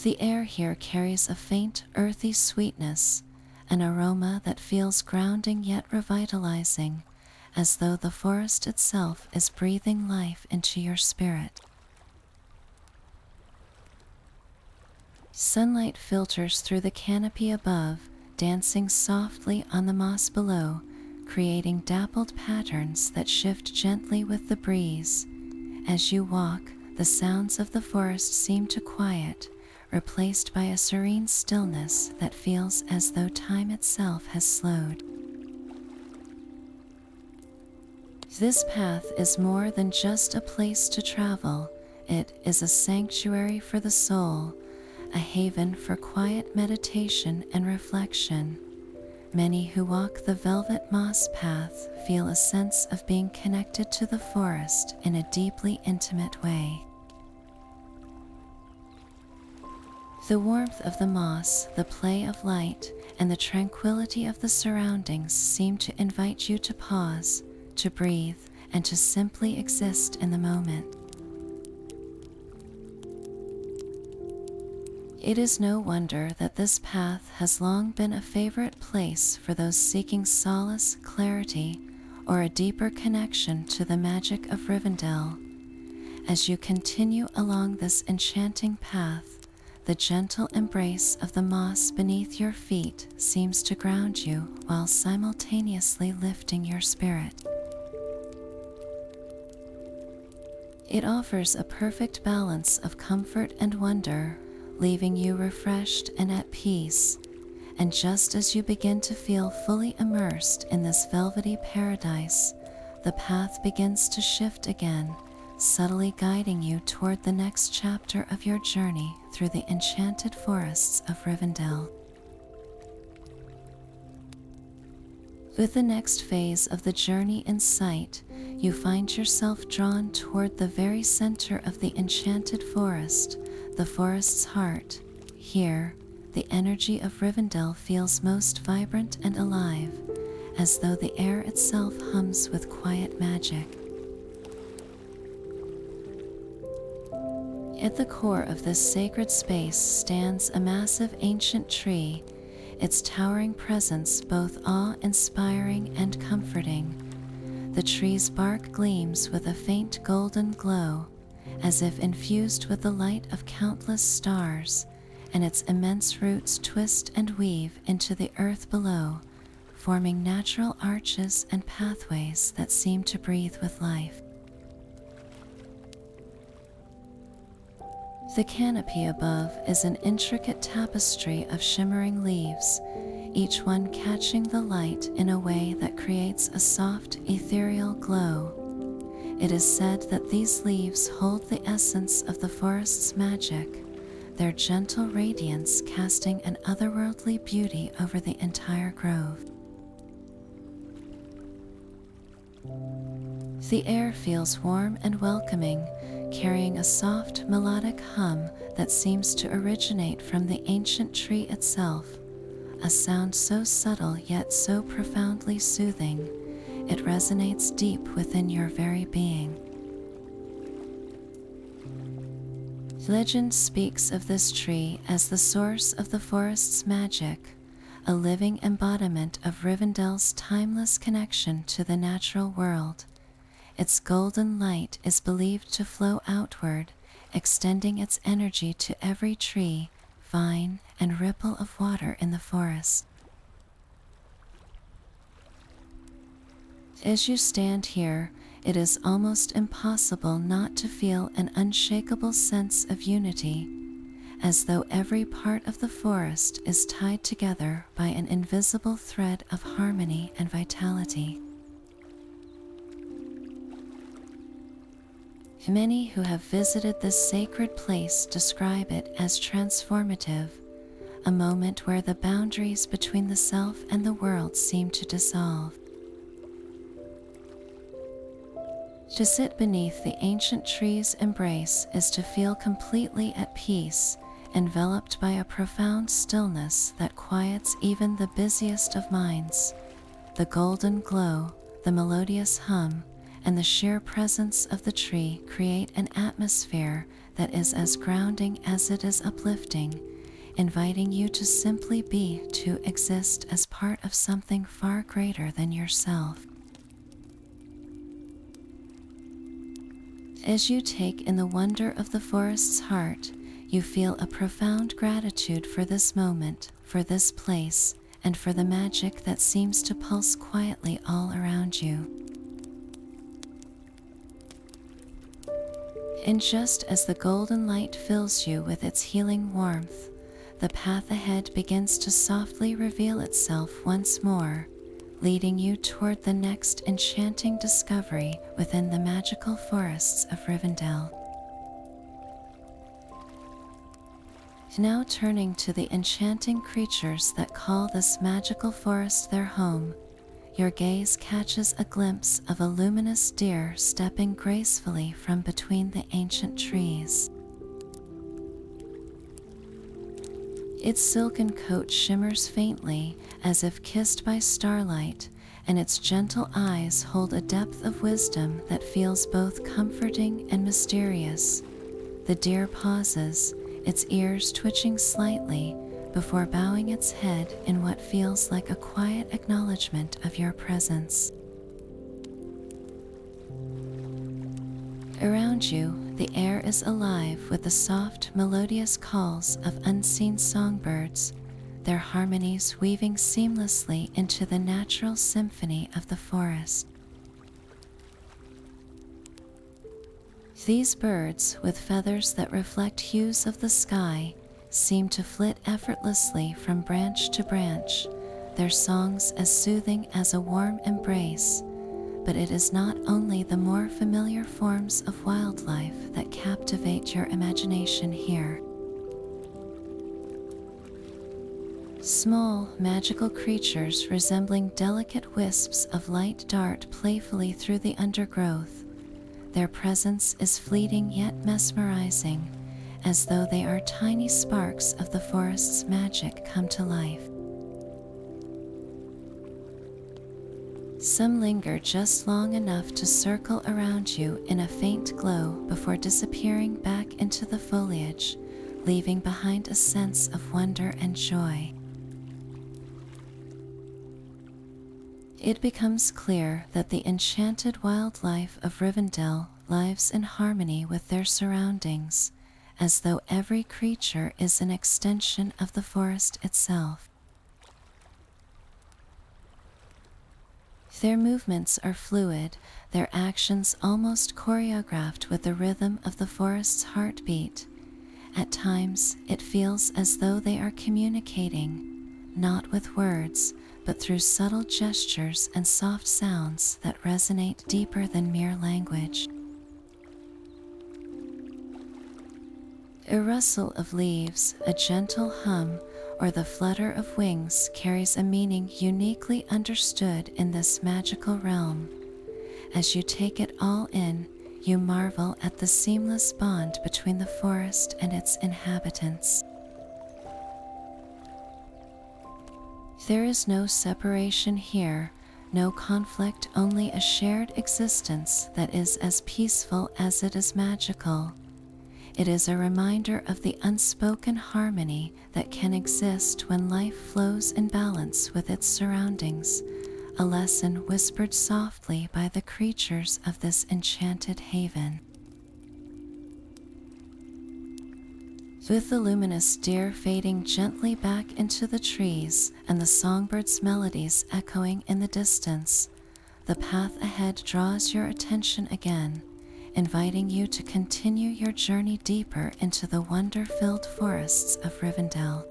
The air here carries a faint, earthy sweetness, an aroma that feels grounding yet revitalizing, as though the forest itself is breathing life into your spirit. Sunlight filters through the canopy above, dancing softly on the moss below, creating dappled patterns that shift gently with the breeze. As you walk, the sounds of the forest seem to quiet, replaced by a serene stillness that feels as though time itself has slowed. This path is more than just a place to travel. It is a sanctuary for the soul, a haven for quiet meditation and reflection. Many who walk the Velvet Moss Path feel a sense of being connected to the forest in a deeply intimate way. The warmth of the moss, the play of light, and the tranquility of the surroundings seem to invite you to pause, to breathe, and to simply exist in the moment. It is no wonder that this path has long been a favorite place for those seeking solace, clarity, or a deeper connection to the magic of Rivendell. As you continue along this enchanting path, The gentle embrace of the moss beneath your feet seems to ground you while simultaneously lifting your spirit. It offers a perfect balance of comfort and wonder, leaving you refreshed and at peace. And just as you begin to feel fully immersed in this velvety paradise, the path begins to shift again, subtly guiding you toward the next chapter of your journey through the Enchanted Forests of Rivendell. With the next phase of the journey in sight, you find yourself drawn toward the very center of the enchanted forest, the forest's heart. Here, the energy of Rivendell feels most vibrant and alive, as though the air itself hums with quiet magic. At the core of this sacred space stands a massive ancient tree, its towering presence both awe-inspiring and comforting. The tree's bark gleams with a faint golden glow, as if infused with the light of countless stars, and its immense roots twist and weave into the earth below, forming natural arches and pathways that seem to breathe with life. The canopy above is an intricate tapestry of shimmering leaves, each one catching the light in a way that creates a soft, ethereal glow. It is said that these leaves hold the essence of the forest's magic, their gentle radiance casting an otherworldly beauty over the entire grove. The air feels warm and welcoming, carrying a soft, melodic hum that seems to originate from the ancient tree itself, a sound so subtle yet so profoundly soothing, it resonates deep within your very being. Legend speaks of this tree as the source of the forest's magic, a living embodiment of Rivendell's timeless connection to the natural world. Its golden light is believed to flow outward, extending its energy to every tree, vine, and ripple of water in the forest. As you stand here, it is almost impossible not to feel an unshakable sense of unity, as though every part of the forest is tied together by an invisible thread of harmony and vitality. Many who have visited this sacred place describe it as transformative, a moment where the boundaries between the self and the world seem to dissolve. To sit beneath the ancient tree's embrace is to feel completely at peace, enveloped by a profound stillness that quiets even the busiest of minds. The golden glow, the melodious hum, and the sheer presence of the tree create an atmosphere that is as grounding as it is uplifting, inviting you to simply be, to exist as part of something far greater than yourself. As you take in the wonder of the forest's heart, you feel a profound gratitude for this moment, for this place, and for the magic that seems to pulse quietly all around you. And just as the golden light fills you with its healing warmth, the path ahead begins to softly reveal itself once more, leading you toward the next enchanting discovery within the magical forests of Rivendell. Now turning to the enchanting creatures that call this magical forest their home, your gaze catches a glimpse of a luminous deer stepping gracefully from between the ancient trees. Its silken coat shimmers faintly as if kissed by starlight, and its gentle eyes hold a depth of wisdom that feels both comforting and mysterious. The deer pauses, its ears twitching slightly, before bowing its head in what feels like a quiet acknowledgement of your presence. Around you, the air is alive with the soft, melodious calls of unseen songbirds, their harmonies weaving seamlessly into the natural symphony of the forest. These birds, with feathers that reflect hues of the sky, seem to flit effortlessly from branch to branch, their songs as soothing as a warm embrace. But it is not only the more familiar forms of wildlife that captivate your imagination here. Small, magical creatures resembling delicate wisps of light dart playfully through the undergrowth. Their presence is fleeting yet mesmerizing, as though they are tiny sparks of the forest's magic come to life. Some linger just long enough to circle around you in a faint glow before disappearing back into the foliage, leaving behind a sense of wonder and joy. It becomes clear that the enchanted wildlife of Rivendell lives in harmony with their surroundings, as though every creature is an extension of the forest itself. Their movements are fluid, their actions almost choreographed with the rhythm of the forest's heartbeat. At times, it feels as though they are communicating, not with words, but through subtle gestures and soft sounds that resonate deeper than mere language. A rustle of leaves, a gentle hum, or the flutter of wings carries a meaning uniquely understood in this magical realm. As you take it all in, you marvel at the seamless bond between the forest and its inhabitants. There is no separation here, no conflict, only a shared existence that is as peaceful as it is magical. It is a reminder of the unspoken harmony that can exist when life flows in balance with its surroundings, a lesson whispered softly by the creatures of this enchanted haven. With the luminous deer fading gently back into the trees and the songbirds' melodies echoing in the distance, the path ahead draws your attention again, inviting you to continue your journey deeper into the wonder-filled forests of Rivendell.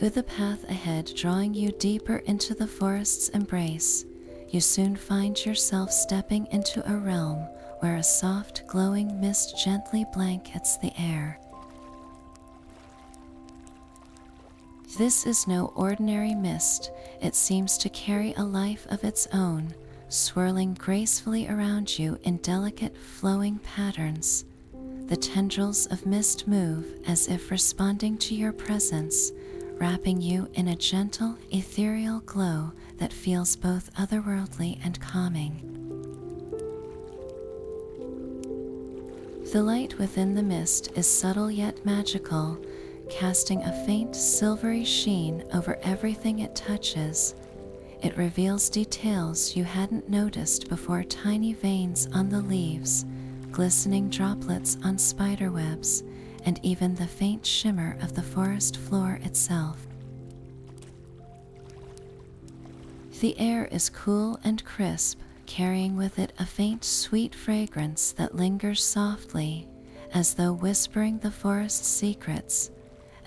With the path ahead drawing you deeper into the forest's embrace, you soon find yourself stepping into a realm where a soft, glowing mist gently blankets the air. This is no ordinary mist. It seems to carry a life of its own, swirling gracefully around you in delicate, flowing patterns. The tendrils of mist move as if responding to your presence, wrapping you in a gentle, ethereal glow that feels both otherworldly and calming. The light within the mist is subtle yet magical, casting a faint silvery sheen over everything it touches. It reveals details you hadn't noticed before: tiny veins on the leaves, glistening droplets on spiderwebs, and even the faint shimmer of the forest floor itself. The air is cool and crisp, carrying with it a faint sweet fragrance that lingers softly, as though whispering the forest's secrets.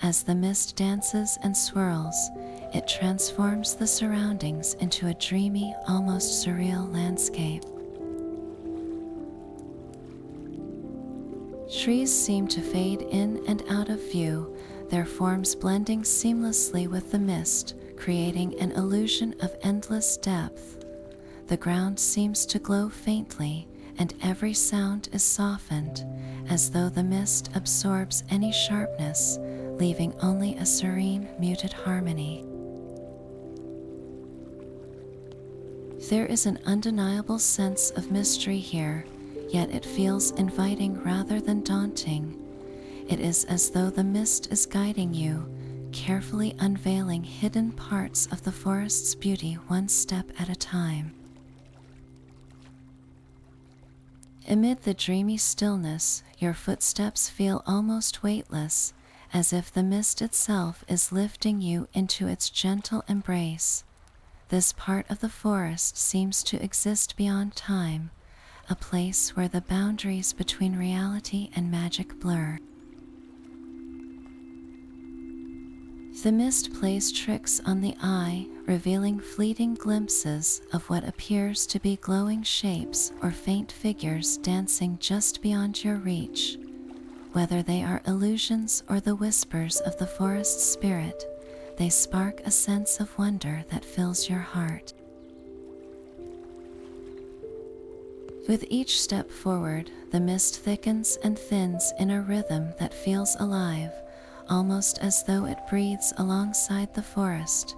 As the mist dances and swirls, it transforms the surroundings into a dreamy, almost surreal landscape. Trees seem to fade in and out of view, their forms blending seamlessly with the mist, creating an illusion of endless depth. The ground seems to glow faintly, and every sound is softened, as though the mist absorbs any sharpness, leaving only a serene, muted harmony. There is an undeniable sense of mystery here, yet it feels inviting rather than daunting. It is as though the mist is guiding you, carefully unveiling hidden parts of the forest's beauty one step at a time. Amid the dreamy stillness, your footsteps feel almost weightless, as if the mist itself is lifting you into its gentle embrace. This part of the forest seems to exist beyond time, a place where the boundaries between reality and magic blur. The mist plays tricks on the eye, revealing fleeting glimpses of what appears to be glowing shapes or faint figures dancing just beyond your reach. Whether they are illusions or the whispers of the forest spirit, they spark a sense of wonder that fills your heart. With each step forward, the mist thickens and thins in a rhythm that feels alive, almost as though it breathes alongside the forest.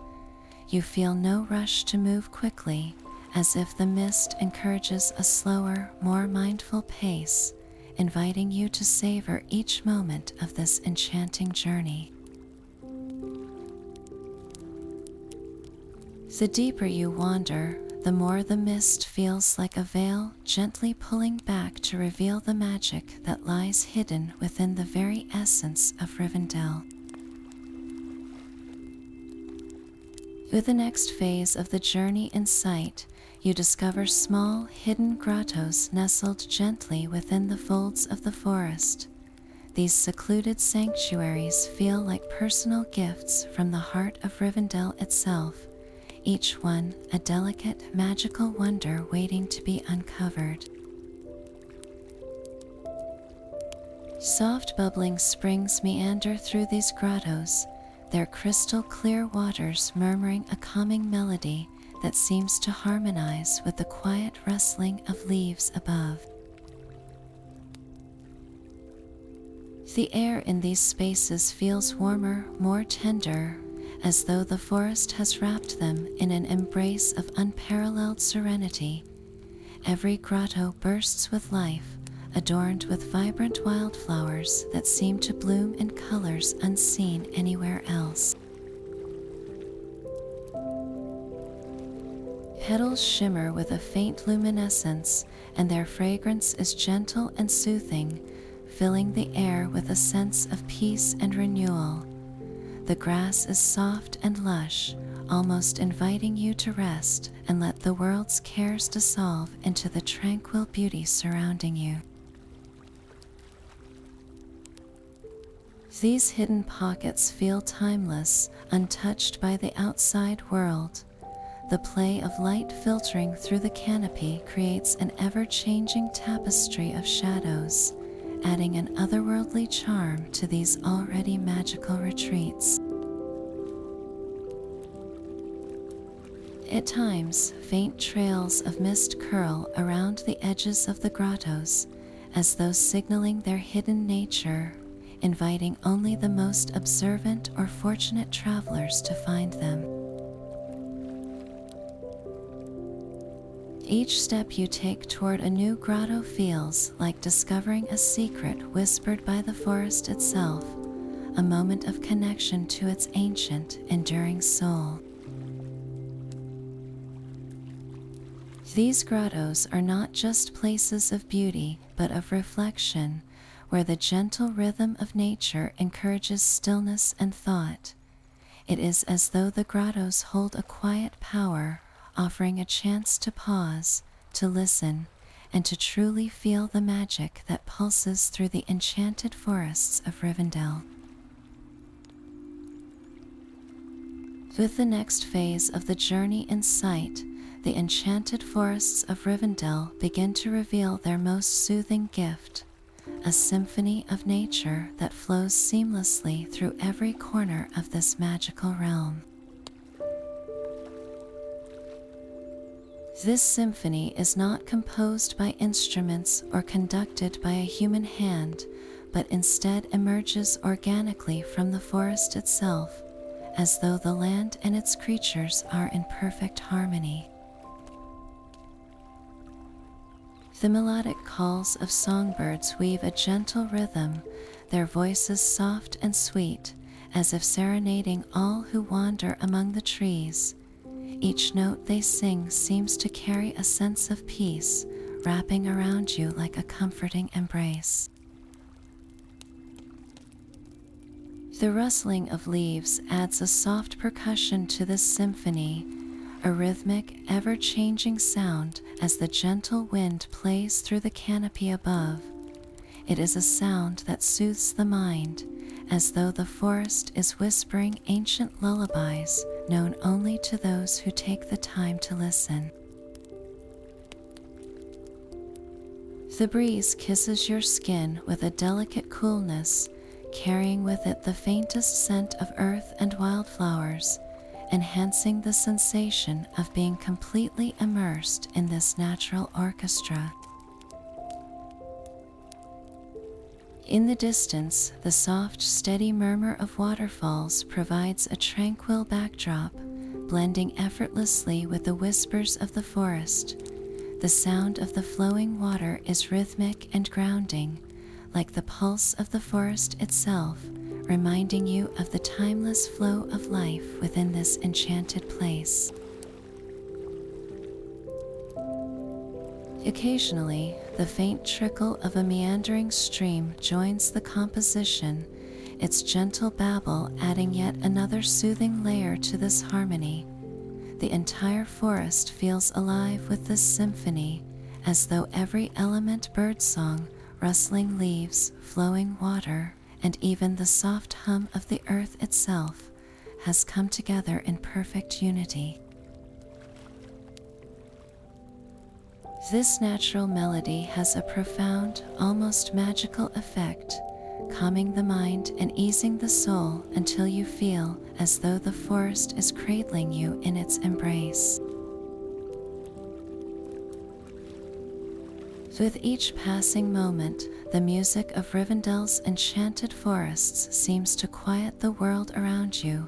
You feel no rush to move quickly, as if the mist encourages a slower, more mindful pace, inviting you to savor each moment of this enchanting journey. The deeper you wander, the more the mist feels like a veil gently pulling back to reveal the magic that lies hidden within the very essence of Rivendell. With the next phase of the journey in sight, you discover small, hidden grottos nestled gently within the folds of the forest. These secluded sanctuaries feel like personal gifts from the heart of Rivendell itself, each one a delicate, magical wonder waiting to be uncovered. Soft bubbling springs meander through these grottos, their crystal clear waters murmuring a calming melody that seems to harmonize with the quiet rustling of leaves above. The air in these spaces feels warmer, more tender, as though the forest has wrapped them in an embrace of unparalleled serenity. Every grotto bursts with life, adorned with vibrant wildflowers that seem to bloom in colors unseen anywhere else. Petals shimmer with a faint luminescence, and their fragrance is gentle and soothing, filling the air with a sense of peace and renewal. The grass is soft and lush, almost inviting you to rest and let the world's cares dissolve into the tranquil beauty surrounding you. These hidden pockets feel timeless, untouched by the outside world. The play of light filtering through the canopy creates an ever-changing tapestry of shadows, adding an otherworldly charm to these already magical retreats. At times, faint trails of mist curl around the edges of the grottos, as though signaling their hidden nature, inviting only the most observant or fortunate travelers to find them. Each step you take toward a new grotto feels like discovering a secret whispered by the forest itself, a moment of connection to its ancient, enduring soul. These grottos are not just places of beauty, but of reflection, where the gentle rhythm of nature encourages stillness and thought. It is as though the grottos hold a quiet power, offering a chance to pause, to listen, and to truly feel the magic that pulses through the enchanted forests of Rivendell. With the next phase of the journey in sight, the enchanted forests of Rivendell begin to reveal their most soothing gift, a symphony of nature that flows seamlessly through every corner of this magical realm. This symphony is not composed by instruments or conducted by a human hand, but instead emerges organically from the forest itself, as though the land and its creatures are in perfect harmony. The melodic calls of songbirds weave a gentle rhythm, their voices soft and sweet, as if serenading all who wander among the trees. Each note they sing seems to carry a sense of peace, wrapping around you like a comforting embrace. The rustling of leaves adds a soft percussion to this symphony, a rhythmic, ever-changing sound as the gentle wind plays through the canopy above. It is a sound that soothes the mind, as though the forest is whispering ancient lullabies known only to those who take the time to listen. The breeze kisses your skin with a delicate coolness, carrying with it the faintest scent of earth and wildflowers, enhancing the sensation of being completely immersed in this natural orchestra. In the distance, the soft, steady murmur of waterfalls provides a tranquil backdrop, blending effortlessly with the whispers of the forest. The sound of the flowing water is rhythmic and grounding, like the pulse of the forest itself, reminding you of the timeless flow of life within this enchanted place. Occasionally, the faint trickle of a meandering stream joins the composition, its gentle babble adding yet another soothing layer to this harmony. The entire forest feels alive with this symphony, as though every element, birdsong, rustling leaves, flowing water, and even the soft hum of the earth itself has come together in perfect unity. This natural melody has a profound, almost magical effect, calming the mind and easing the soul until you feel as though the forest is cradling you in its embrace. With each passing moment, the music of Rivendell's enchanted forests seems to quiet the world around you,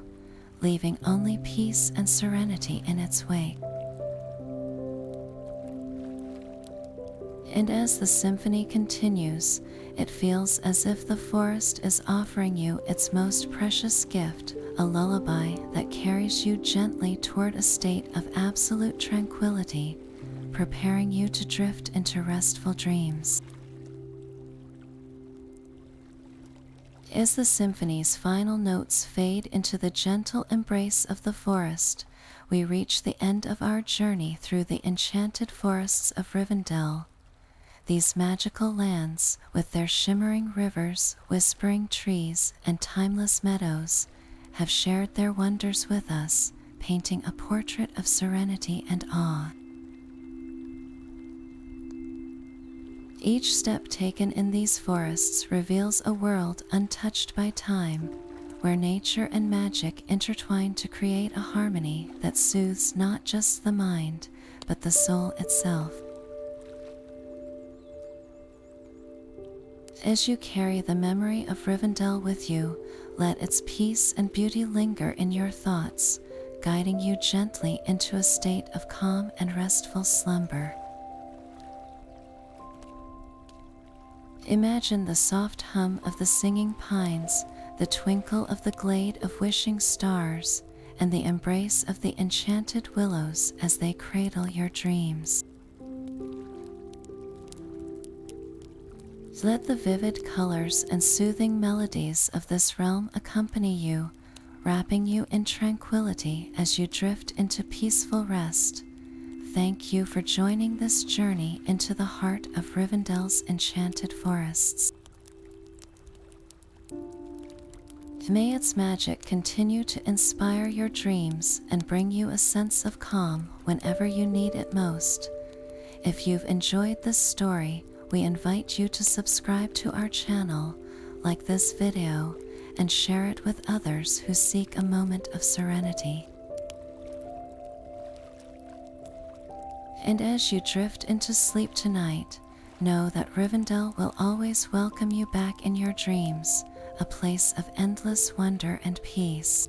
leaving only peace and serenity in its wake. And as the symphony continues, it feels as if the forest is offering you its most precious gift, a lullaby that carries you gently toward a state of absolute tranquility, preparing you to drift into restful dreams. As the symphony's final notes fade into the gentle embrace of the forest, we reach the end of our journey through the Enchanted Forests of Rivendell. These magical lands, with their shimmering rivers, whispering trees, and timeless meadows, have shared their wonders with us, painting a portrait of serenity and awe. Each step taken in these forests reveals a world untouched by time, where nature and magic intertwine to create a harmony that soothes not just the mind, but the soul itself. As you carry the memory of Rivendell with you, let its peace and beauty linger in your thoughts, guiding you gently into a state of calm and restful slumber. Imagine the soft hum of the singing pines, the twinkle of the glade of wishing stars, and the embrace of the enchanted willows as they cradle your dreams. Let the vivid colors and soothing melodies of this realm accompany you, wrapping you in tranquility as you drift into peaceful rest. Thank you for joining this journey into the heart of Rivendell's enchanted forests. May its magic continue to inspire your dreams and bring you a sense of calm whenever you need it most. If you've enjoyed this story, we invite you to subscribe to our channel, like this video, and share it with others who seek a moment of serenity. And as you drift into sleep tonight, know that Rivendell will always welcome you back in your dreams, a place of endless wonder and peace.